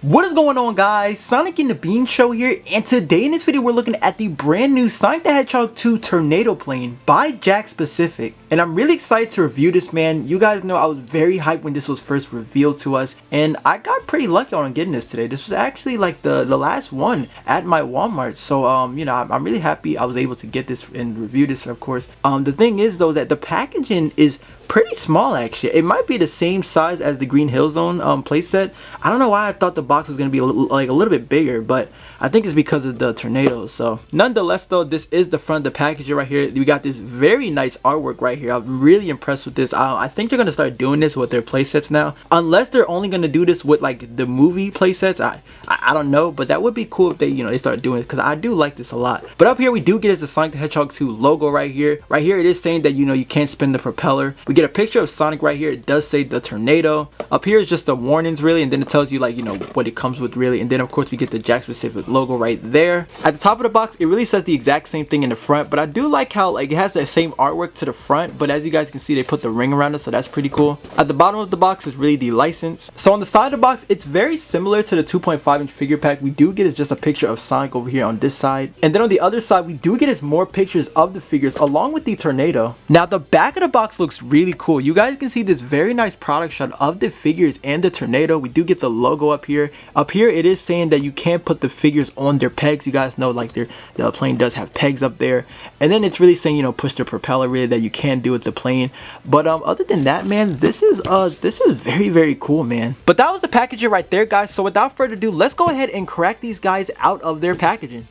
What is going on, guys? Sonic and the Bean Show here, and today in this video we're looking at the brand new Sonic the Hedgehog 2 Tornado Plane by Jakks Pacific. And I'm really excited to review this, man. You guys know I was very hyped when this was first revealed to us, and I got pretty lucky on getting this today. This was actually like the last one at my Walmart, so you know, I'm really happy I was able to get this and review this, of course. The thing is though that the packaging is pretty small actually. It might be the same size as the Green Hill Zone playset. I don't know why I thought the box was gonna be a little bit bigger, but I think it's because of the tornadoes. So nonetheless though, this is the front of the packaging right here. We got this very nice artwork right here. I'm really impressed with this. I think they're gonna start doing this with their playsets now, unless they're only gonna do this with like the movie playsets. I don't know, but that would be cool if they, you know, they start doing it, because I do like this a lot. But up here we do get is the Sonic the Hedgehog 2 logo right here. Right here it is saying that, you know, you can't spin the propeller. We get a picture of Sonic right here. It does say the tornado. Up here is just the warnings really, and then it tells you like, you know, what it comes with really. And then of course we get the Jakks Pacific logo right there. At the top of the box it really says the exact same thing in the front, but I do like how like it has the same artwork to the front, but as you guys can see they put the ring around it, so that's pretty cool. At the bottom of the box is really the license. So on the side of the box it's very similar to the 2.5-inch figure pack. We do get is just a picture of Sonic over here on this side, and then on the other side we do get is more pictures of the figures along with the tornado. Now the back of the box looks really cool. You guys can see this very nice product shot of the figures and the tornado. We do get the logo up here. Up here it is saying that you can't put the figures on their pegs. You guys know like the plane does have pegs up there, and then it's really saying, you know, push the propeller really, that you can do with the plane. But other than that, man, this is very cool, man. But that was the packaging right there, guys. So without further ado, let's go ahead and crack these guys out of their packaging.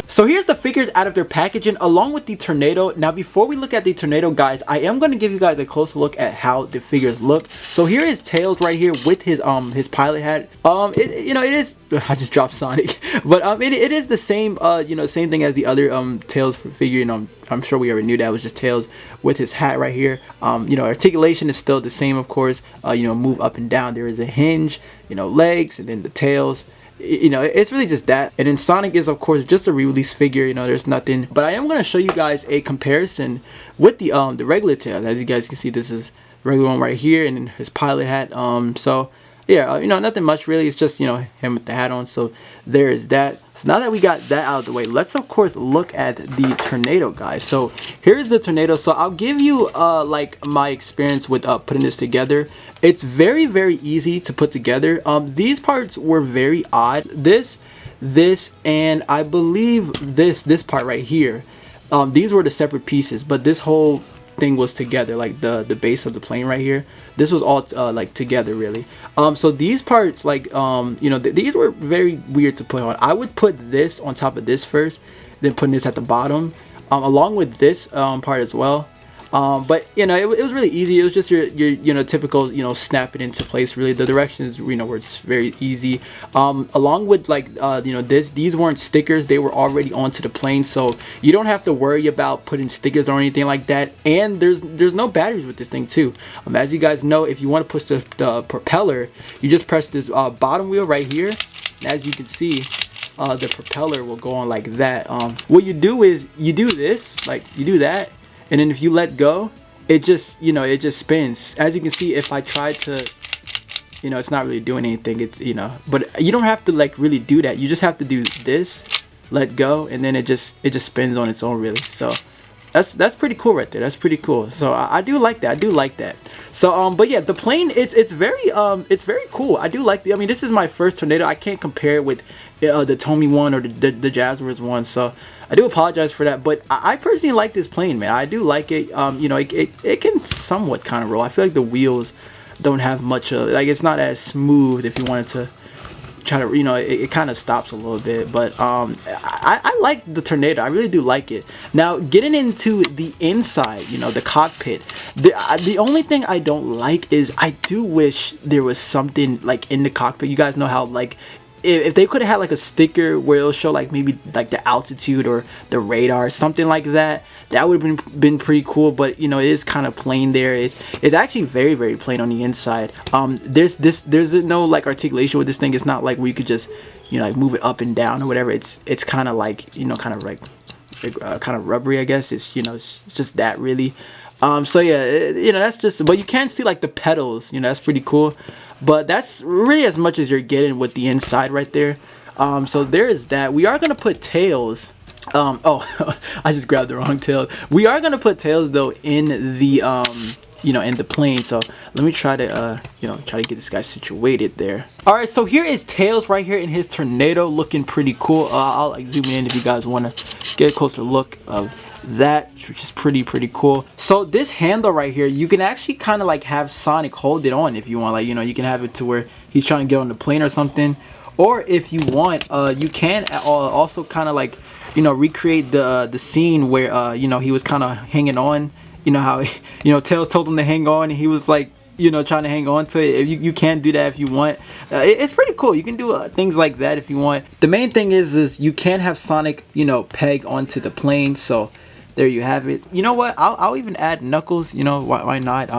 So here's the figures out of their packaging along with the tornado. Now before we look at the tornado, guys, I am going to give you guys a closer look at how the figures look. So here is Tails right here with his pilot hat. You know, it is, I just dropped Sonic, but it is the same you know, same thing as the other Tails figure. You know, I'm sure we already knew that. It was just Tails with his hat right here. You know, articulation is still the same, of course. You know, move up and down. There is a hinge, you know, legs, and then the tails. You know, it's really just that. And then Sonic is of course just a re-release figure. You know, there's nothing, but I am going to show you guys a comparison with the regular Tails. As you guys can see, this is the regular one right here, and then his pilot hat. So yeah, you know, nothing much really. It's just, you know, him with the hat on. So there is that. So now that we got that out of the way, let's of course look at the tornado, guys. So here's the tornado. So I'll give you like my experience with putting this together. It's very easy to put together. These parts were very odd. This, and I believe this part right here. These were the separate pieces, but this whole thing was together, like the base of the plane right here. This was all like together really. So these parts, like you know, these were very weird to put on. I would put this on top of this first, then putting this at the bottom, along with this part as well. But you know, it was really easy. It was just your you know, typical, you know, snap it into place really. The directions, you know, were just very easy. Along with like you know, these weren't stickers, they were already onto the plane, so you don't have to worry about putting stickers or anything like that. And there's no batteries with this thing too. As you guys know, if you want to push the propeller, you just press this bottom wheel right here, and as you can see, the propeller will go on like that. What you do is you do this, like you do that, and then if you let go, it just, you know, it just spins. As you can see, if I try to, you know, it's not really doing anything. It's, you know, but you don't have to like really do that. You just have to do this, let go, and then it just spins on its own really. So that's pretty cool right there. That's pretty cool. So I do like that. I do like that. So but yeah, the plane, it's very cool. I do like I mean, this is my first tornado. I can't compare it with the Tomy one or the Jazzwares one, so I do apologize for that. But I personally like this plane, man. I do like it. You know, it can somewhat kind of roll. I feel like the wheels don't have much of, like, it's not as smooth if you wanted to try to, you know, it kind of stops a little bit. But I like the tornado. I really do like it. Now getting into the inside, you know, the cockpit, the only thing I don't like is I do wish there was something like in the cockpit. You guys know how like if they could have had like a sticker where it'll show like maybe like the altitude or the radar, something like that, that would have been pretty cool. But you know, it is kind of plain there. It's actually very plain on the inside. There's no like articulation with this thing. It's not like where you could just, you know, like move it up and down or whatever. It's kind of like, you know, kind of like kind of rubbery, I guess. It's, you know, it's just that really. So yeah, that's just, but you can see like the pedals, that's pretty cool. But that's really as much as you're getting with the inside right there. So there is that. We are gonna put tails. Oh, I just grabbed the wrong tail. We are gonna put tails though in the in the plane. So let me try to try to get this guy situated there. All right, so here is tails right here in his tornado, looking pretty cool. I'll like zoom in if you guys want to get a closer look of that, which is pretty cool. So this handle right here, you can actually kind of like have Sonic hold it on if you want. Like, you can have it to where he's trying to get on the plane or something. Or if you want, you can also kind of like recreate the scene where he was kind of hanging on. How Tails told him to hang on, and he was like trying to hang on to it. If you can do that if you want. It's pretty cool. You can do things like that if you want. The main thing is you can have Sonic peg onto the plane. So there you have it. You know what? I'll even add Knuckles. Why not?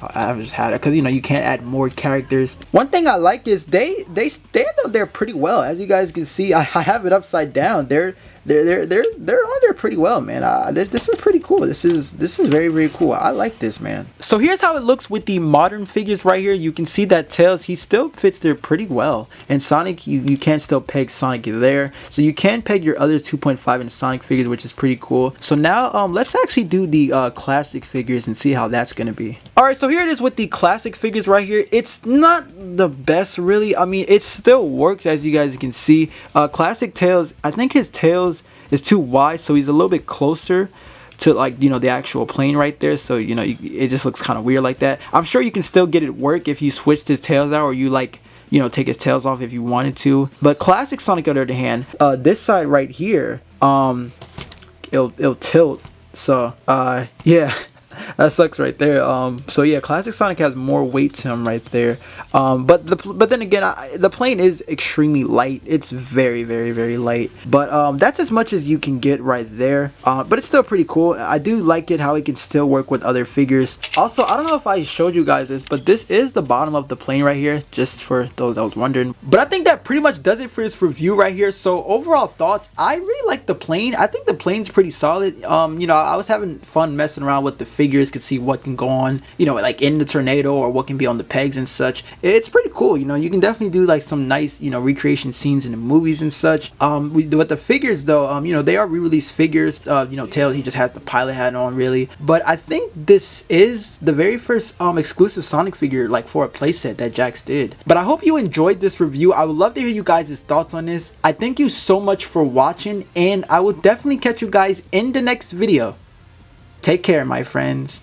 I've just had it because you can't add more characters. One thing I like is they stand up there pretty well. As you guys can see, I have it upside down. They're on there pretty well, man. This is pretty cool. This is very cool. I like this, man. So here's how it looks with the modern figures right here. You can see that Tails, he still fits there pretty well, and Sonic, you can still peg Sonic there. So you can peg your other 2.5 inch Sonic figures, which is pretty cool. So now let's actually do the classic figures and see how that's gonna be. All right, so here it is with the classic figures right here. It's not the best, really. I mean, it still works, as you guys can see. Classic Tails, I think his tails is too wide, so he's a little bit closer to like the actual plane right there. So it just looks kind of weird like that. I'm sure you can still get it work if you switched his tails out, or you like take his tails off if you wanted to. But classic Sonic, on the other hand, this side right here, it'll tilt. So yeah. That sucks right there. So yeah, classic Sonic has more weight to him right there. But then again, the plane is extremely light. It's very light. But that's as much as you can get right there. But it's still pretty cool. I do like it how it can still work with other figures. Also, I don't know if I showed you guys this, but this is the bottom of the plane right here, just for those that was wondering. But I think that pretty much does it for this review right here. So overall thoughts, I really like the plane. I think the plane's pretty solid. I was having fun messing around with the figures, could see what can go on like in the tornado, or what can be on the pegs and such. It's pretty cool. You can definitely do like some nice recreation scenes in the movies and such. With the figures though, they are re-released figures. Tails, he just has the pilot hat on really, but I think this is the very first exclusive Sonic figure like for a playset that Jakks did. But I hope you enjoyed this review. I would love to hear you guys' thoughts on this. I thank you so much for watching, and I will definitely catch you guys in the next video. Take care, my friends.